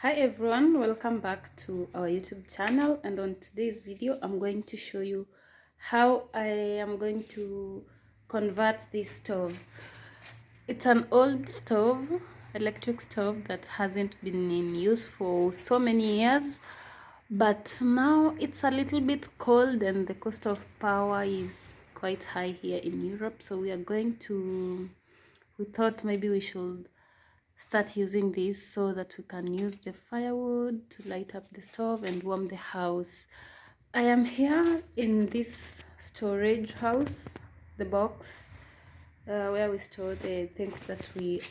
Hi everyone, welcome back to our YouTube channel, and on today's video I'm going to show you how I am going to convert this stove. It's an old stove, electric stove that hasn't been in use for so many years, but now it's a little bit cold and the cost of power is quite high here in Europe, so we thought maybe we should start using this so that we can use the firewood to light up the stove and warm the house. I am here in this storage house, the box where we store the things that we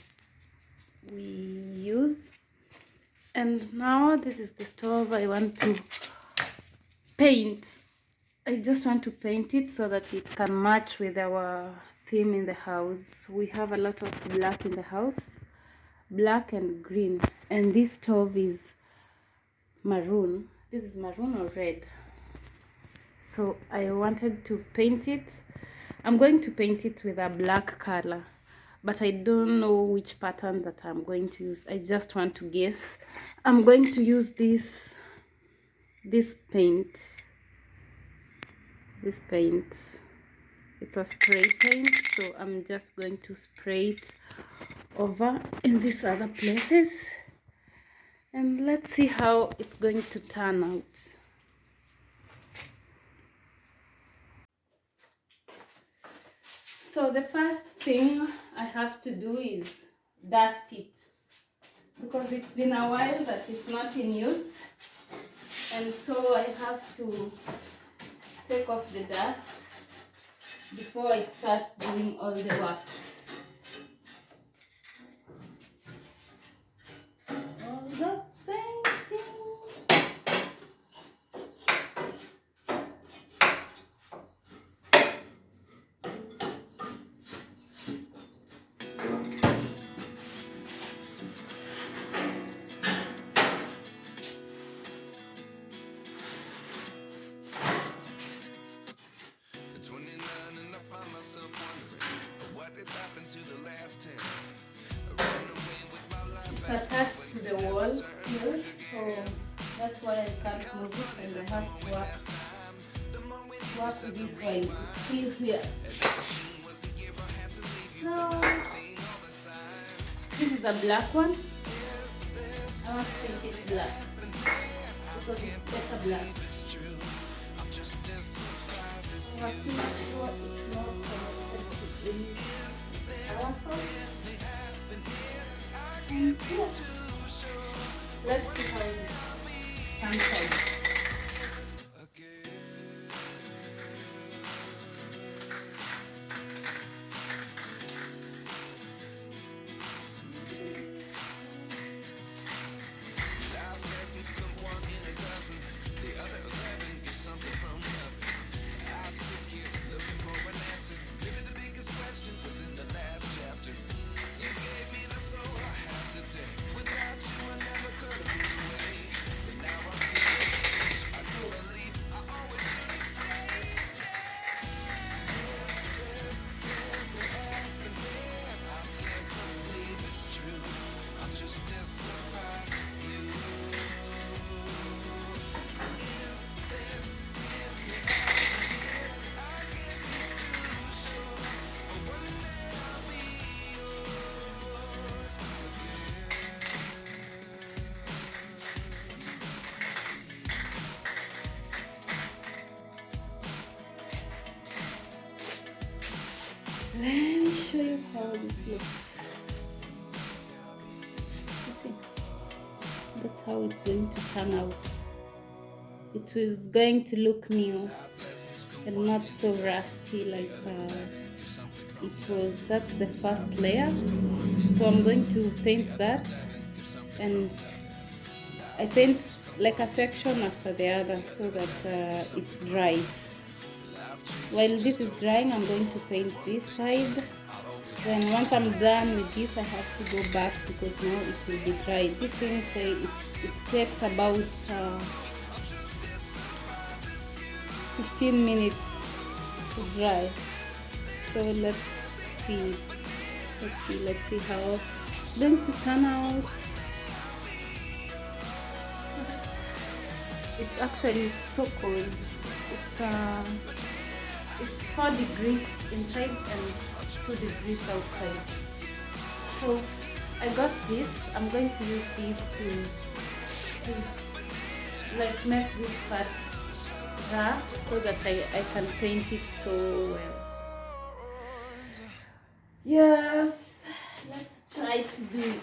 use. And now this is the stove I want to paint. I just want to paint it so that it can match with our theme in the house. We have a lot of black in the house, black and green, and this stove is maroon. This is maroon or red, so I wanted to paint it. I'm going to paint it with a black color, but I don't know which pattern that I'm going to use. I just want to guess. I'm going to use this paint. It's a spray paint, so I'm just going to spray it over in these other places, and let's see how it's going to turn out. So the first thing I have to do is dust it, because it's been a while that it's not in use, and so I have to take off the dust before I start doing all the work. It's attached to the wall still, so that's why I can't move it, and I have to work with it while it's still here. So this is a black one. I want to paint it black because it's better black. I think what it's more connected to our sauce. Yeah. Let's see how it comes out. Let me show you how this looks. You see, that's how it's going to turn out. It is going to look new and not so rusty like it was. That's the first layer, so I'm going to paint that, and I paint like a section after the other so that it dries. While this is drying, I'm going to paint this side. Then once I'm done with this, I have to go back because now it will be dry. This thing it takes about 15 minutes to dry. So let's see how it's going to turn out. It's actually so cold. It's 4 degrees inside and 2 degrees outside. So I got this. I'm going to use these to like make this part rough so that I can paint it so well. Yes, let's try to do it.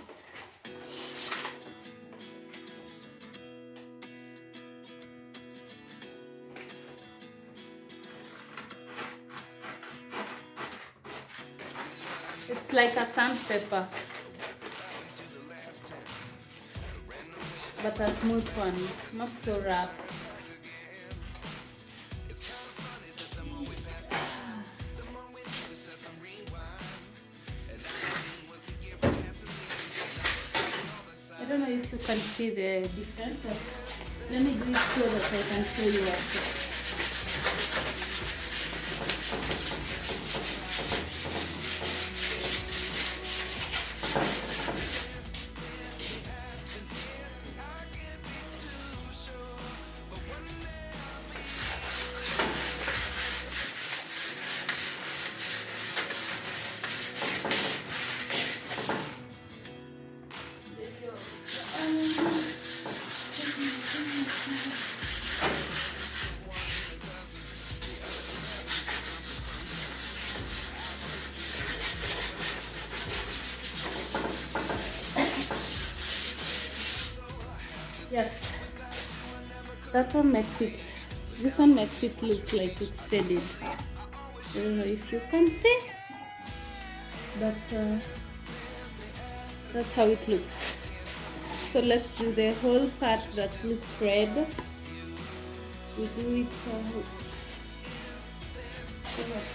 It's like a sandpaper, but a smooth one, not so rough. I don't know if you can see the difference, but let me do it so that I can show you what. Yes, that one makes it, this one makes it look like it's faded. I don't know if you can see, but that's how it looks. So let's do the whole part that looks red. We do it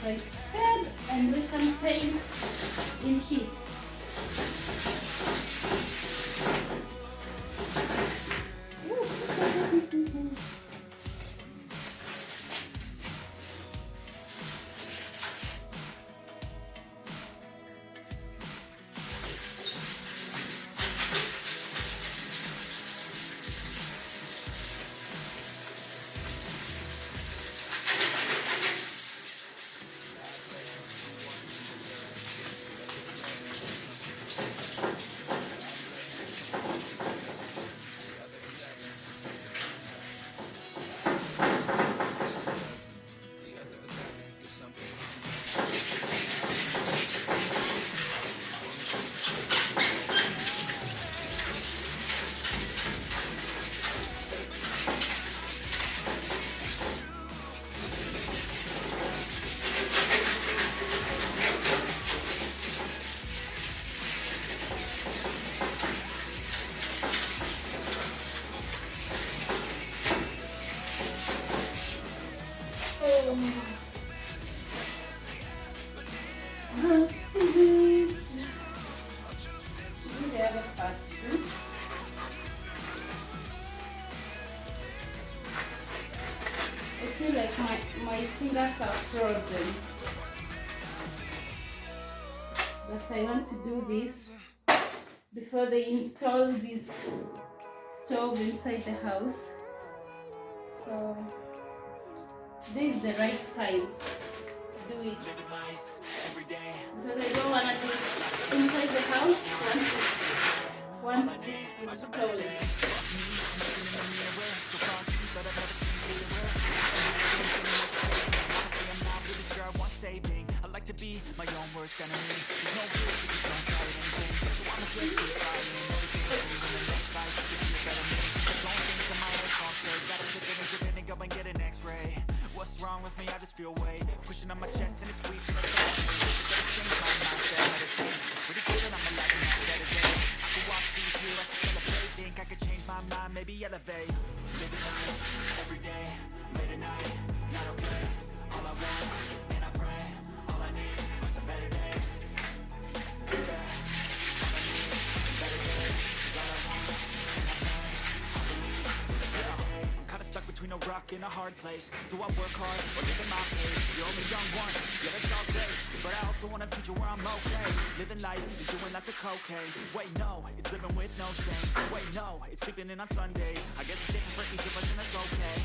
like that, and we can paint in sheets. I feel like my fingers are frozen, but I want to do this before they install this stove inside the house. So today is the right time to do it, because I don't want to do it inside the house once this is installed. I like to be my own worst enemy. There's no rules if you don't try anything. So I'ma just keep fighting everything. In the next fight, you can see better me. Don't think to my head concert. Gotta take it and give it and go and get an x-ray. What's wrong with me? I just feel weight pushing on my chest and it's weak. Pretty good and I'm alive and not better day. I could walk through here, I could celebrate. Think I could change my mind, maybe elevate. Living life every day, late at night, not okay. All I want, and I pray, all I need is a better day. Yeah, all I need is a better day. All I want, and I pray, I believe is a better day. I'm kinda stuck between between a rock and a hard place. Do I work hard or live in my pace? You're only young once, yeah that's all great, but I also want a future where I'm okay. Living life is doing lots of cocaine. Wait no, it's living with no shame. Wait no, it's sleeping in on Sundays. I guess it's different for each of us and that's okay.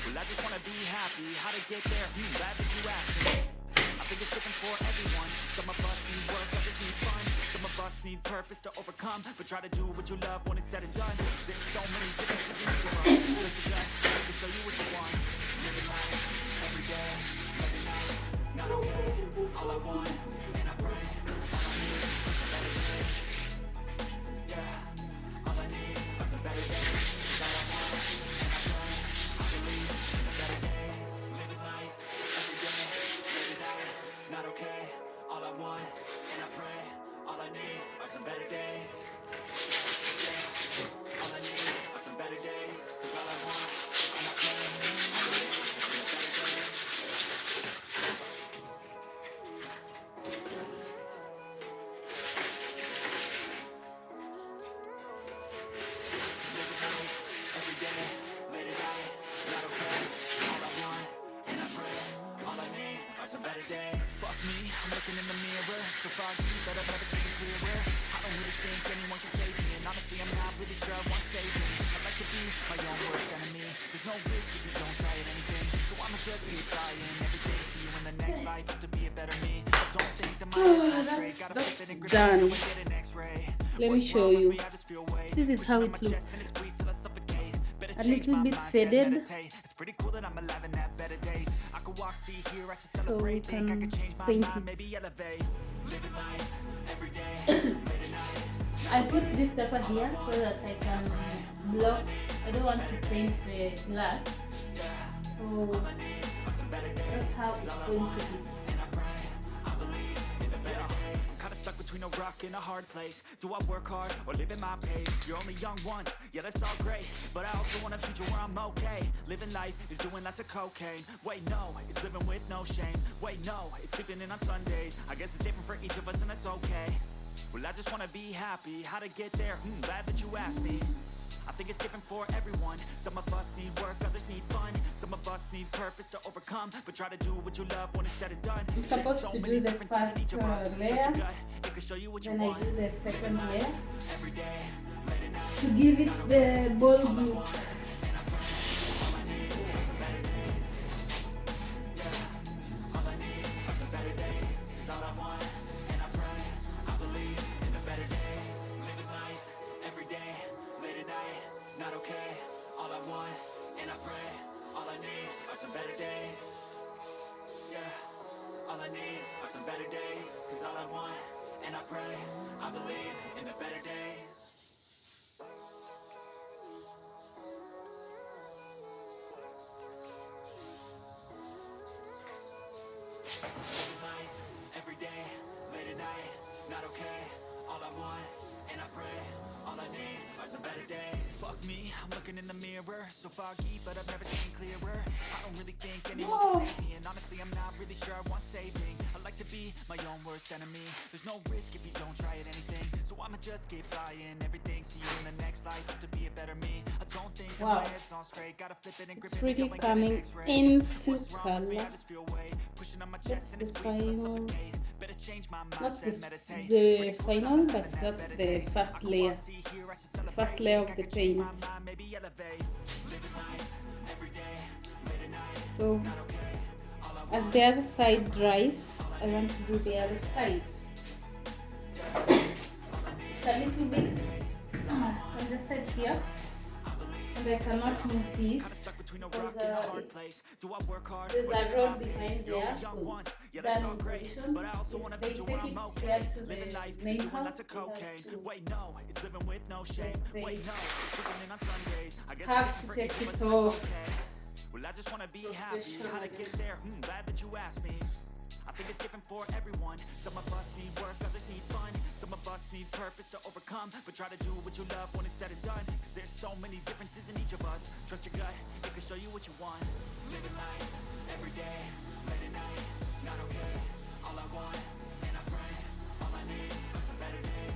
Well I just wanna be happy, how to get there? Glad that you asked me. I think it's different for everyone. Some of us need work, others need fun. Some of us need purpose to overcome, but try to do what you love when it's said and done. There's so many differences in each of us. Just a gut, I can show you what you want. Living life, every day, every night. Not okay, all I want, and I pray. All I need is a better day. Yeah, all I need is a better day. All I want, and I pray. I believe in a better day. Living life, every day, every night. Not okay, all I want, and I pray. All I need are some better days. Yeah, all I need are some better days. 'Cause all I want, and I pray. I believe in a better day. Living life, every day, late at night, not okay. All I want, and I pray. All I need are some better days. Fuck me, I'm looking in the mirror, so foggy that I've never seen clearer. I don't really think anyone can save me, and honestly I'm not really sure I want saving. I'd like to be my own worst enemy. There's no risk if you don't try at anything, so I'ma just keep trying every day. See you in the next life, to be a better me. I don't think that my head's on straight. Gotta flip it and grip it done. till I get an X-ray. Let me What's show wrong with you. me? I just feel weight. This is how Pushing on it my looks. chest and it squeezes till I suffocate. Better A change little my bit mindset, faded. meditate. It's pretty cool that I'm alive and have better days. I could walk, see, hear, I should So we celebrate. Think I can could change my paint mind, it. maybe elevate. Living life, every day, late at night. I put this paper here so that I can block. I don't want to paint the glass, so that's how it's going to be. I'm kinda stuck between a rock and a hard place. Do I work hard or live in my pace? You're only young once, yeah that's all great, but I also want a future where I'm okay. Living life is doing lots of cocaine. Wait no, it's living with no shame. Wait no, it's sleeping in on Sundays. I guess it's different for each of us and that's okay. Well I just wanna be happy, how to get there? Glad that you asked me. I think it's different for everyone. Some of us need work, others need fun. Some of us need purpose to overcome, but try to do what you love when it's said and done. I'm supposed So to many do the differences in each of us. first Trust your layer, gut, it can show you what you then I want. do the second layer Every day, late at night. to give it the bold look. All I need are some better days. It's all I want, and I pray. I believe in a better day. Living life, every day, late at night, not okay. All I want, and I pray. All I need are some better days. Yeah, all I need are some better days. 'Cause all I want, and I pray. I believe in the better days. Living life, every day, late at night, not okay. All I want, and I pray. All I need are some better days. Fuck me, I'm looking in the mirror, so foggy, but I've never seen clearer. I don't really think anyone can save me, and honestly, I'm not really sure I want saving. I like to be my own worst enemy. There's no risk if you don't try at anything, so I'ma just keep trying everything. See you in the next life, to be a better me. I don't think that Wow. my head's on straight. Gotta flip it and grip It's it really till I get an coming X-ray. into What's wrong with me? I color. just feel weight pushing on my That's chest and it the squeezes till I final. suffocate. Better change my Not mindset, meditate. the final, but that's the first layer. The first layer of the paint. So as the other side dries, I want to do the other side. It's a little bit congested here, and I cannot move this because there's a road behind there. So done in position. If they take it there to the main house, they have to take it off. Well, I just wanna be happy, how to get there, glad that you asked me. I think it's different for everyone. Some of us need work, others need fun. Some of us need purpose to overcome, but try to do what you love when it's said and done. 'Cause there's so many differences in each of us. Trust your gut, it can show you what you want. Living life, every day, late at night, not okay. All I want, and I pray. All I need are some better days.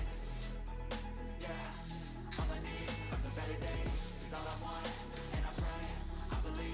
Yeah, all I need are some better days. 'Cause all I want, and I pray. I believe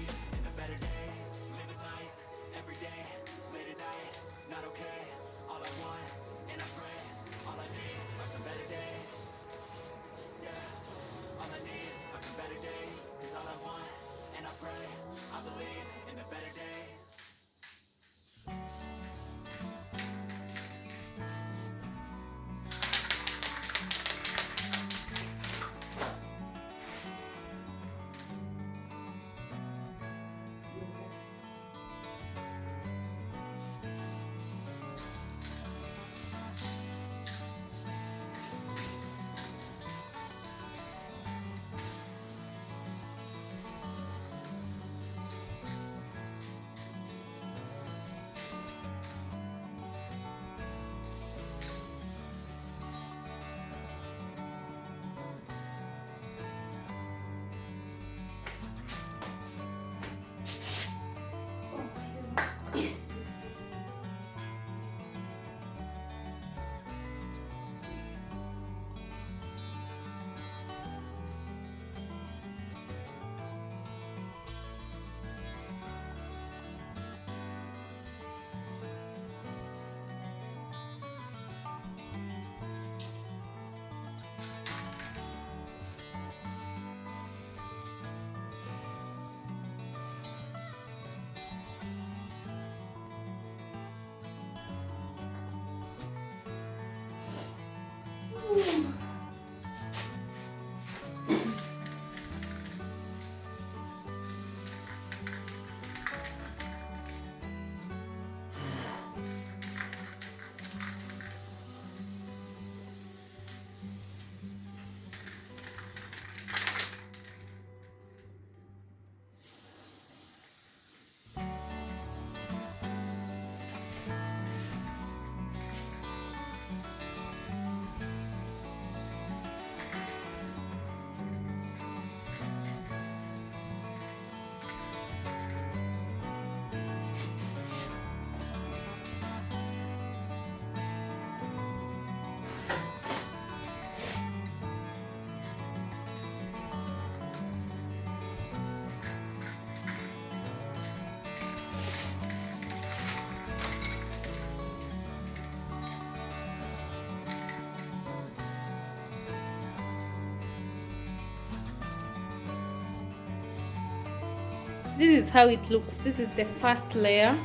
This is how it looks. This is the first layer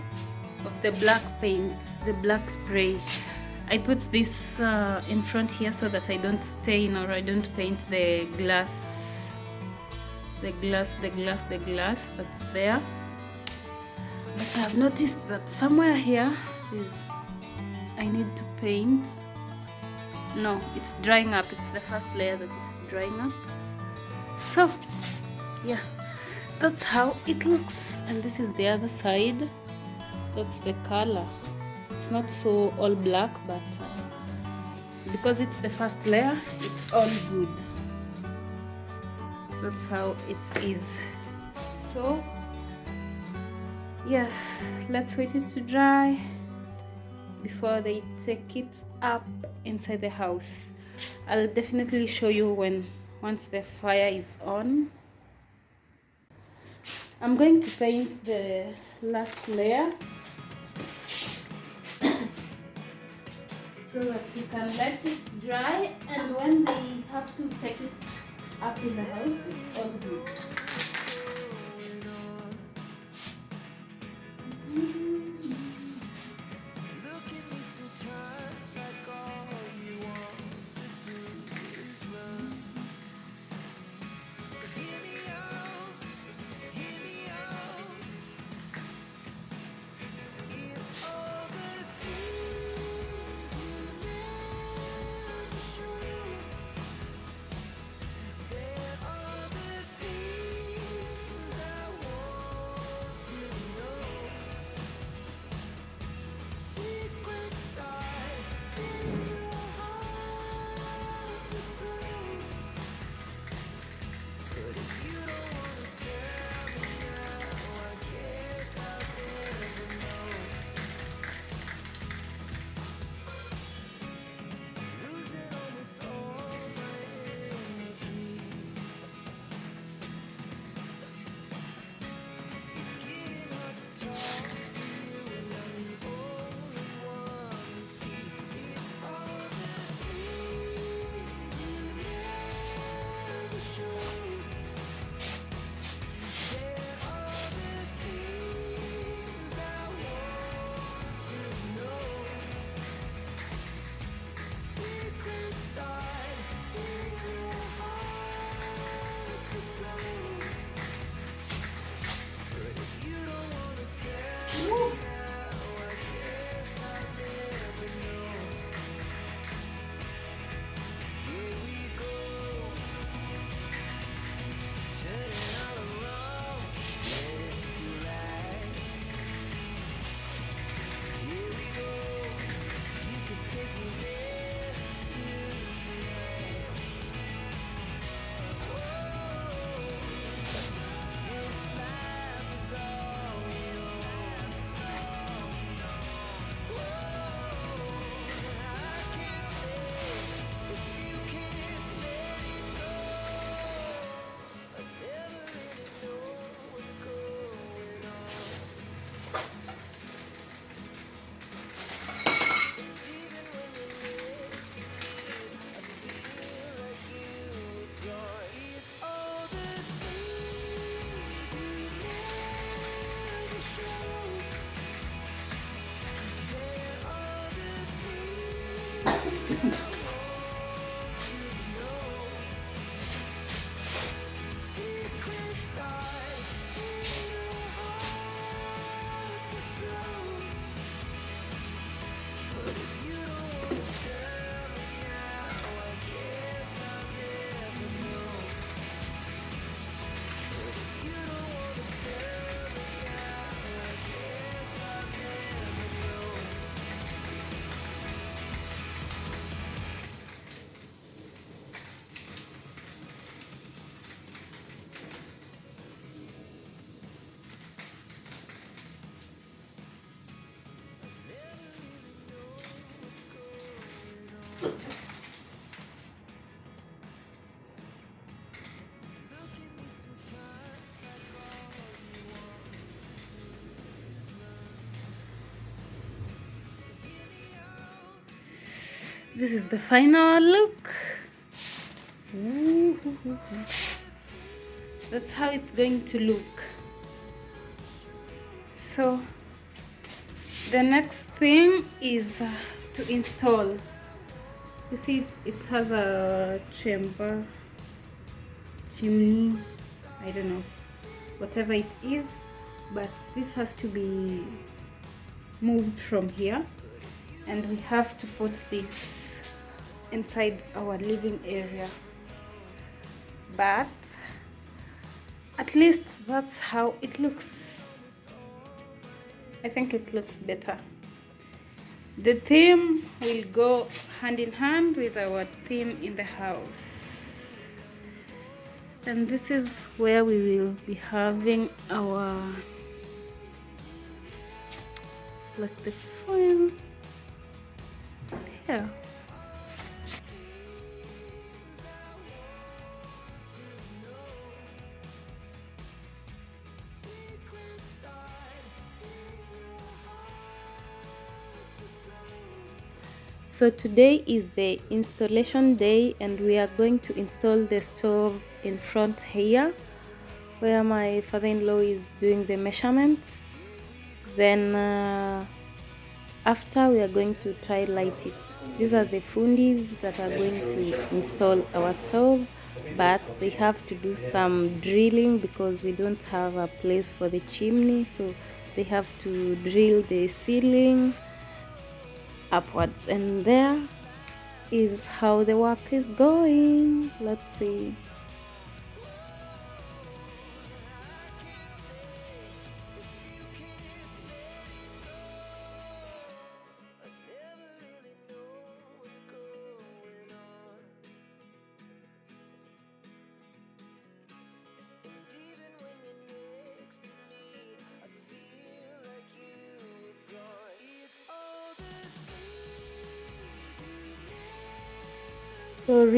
of the black paint, the black spray. I put this in front here so that I don't stain or I don't paint the glass that's there. But I've noticed that somewhere here I need to paint. No, it's drying up. It's the first layer that is drying up. So yeah, that's how it looks. And this is the other side. That's the color. It's not so all black, but because it's the first layer, it's all good. That's how it is. So yes, let's wait it to dry before they take it up inside the house. I'll definitely show you once the fire is on. I'm going to paint the last layer so that we can let it dry, and when they have to take it up in the house, it's all good. This is the final look. That's how it's going to look. So the next thing is to install. You see it has a chamber, chimney, I don't know, whatever it is, but this has to be moved from here, and we have to put this inside our living area. But at least that's how it looks. I think it looks better. The theme will go hand in hand with our theme in the house. And this is where we will be having our, like, the foil here. So today is the installation day, and we are going to install the stove in front here where my father-in-law is doing the measurements. Then after, we are going to try light it. These are the fundis that are going to install our stove, but they have to do some drilling because we don't have a place for the chimney, so they have to drill the ceiling upwards, and there is how the work is going. Let's see.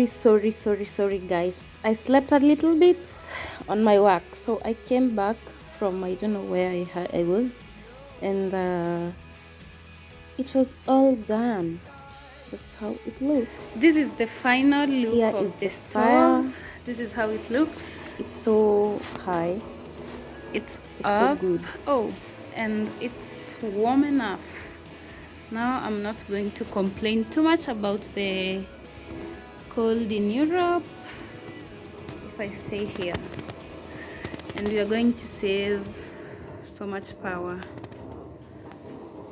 Sorry guys, I slept a little bit on my work, so I came back from, I don't know where I was, and it was all done. That's how it looks. This is the final look. Here of the stove. This is how it looks. It's so high. It's up. So good. Oh, and it's warm enough. Now I'm not going to complain too much about the cold in Europe, if I stay here. And we are going to save so much power.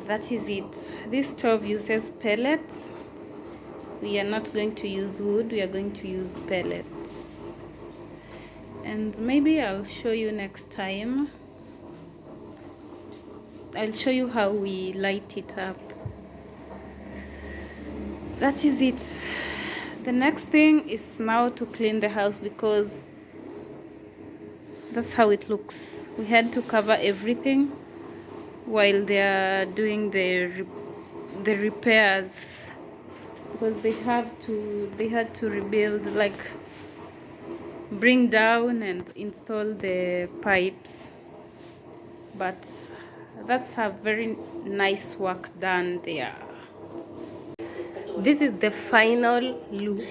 That is it. This stove uses pellets. We are not going to use wood, we are going to use pellets. And maybe I'll show you next time. I'll show you how we light it up. That is it. The next thing is now to clean the house, because that's how it looks. We had to cover everything while they are doing the repairs, because they had to rebuild, like bring down and install the pipes. But that's a very nice work done there. This is the final look.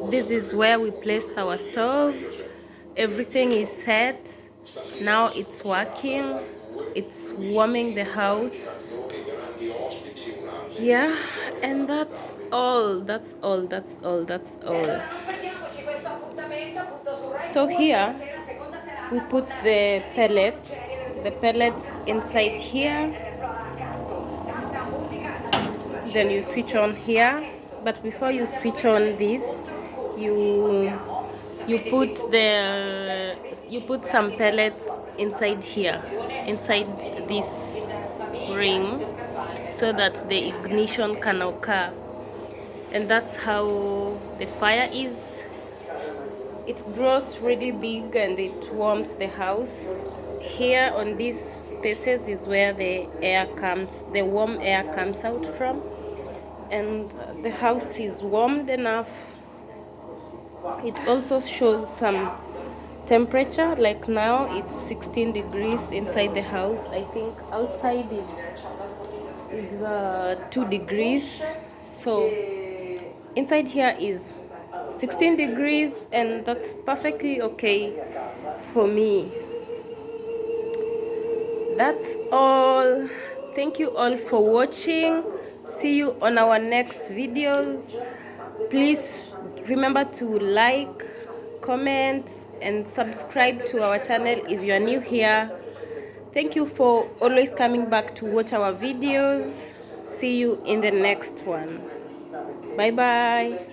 This is where we placed our stove. Everything is set. Now it's working. It's warming the house. Yeah, and that's all. So here we put the pellets inside here. Then you switch on here, but before you switch on this, you put some pellets inside here, inside this ring, so that the ignition can occur. And that's how the fire is. It grows really big and it warms the house. Here on these spaces is where the warm air comes out from, and the house is warmed enough. It also shows some temperature, like now it's 16 degrees inside the house. I think outside is 2 degrees, so inside here is 16 degrees, and that's perfectly okay for me. That's all. Thank you all for watching. See you on our next videos. Please remember to like, comment, and subscribe to our channel if you are new here. Thank you for always coming back to watch our videos. See you in the next one. Bye bye.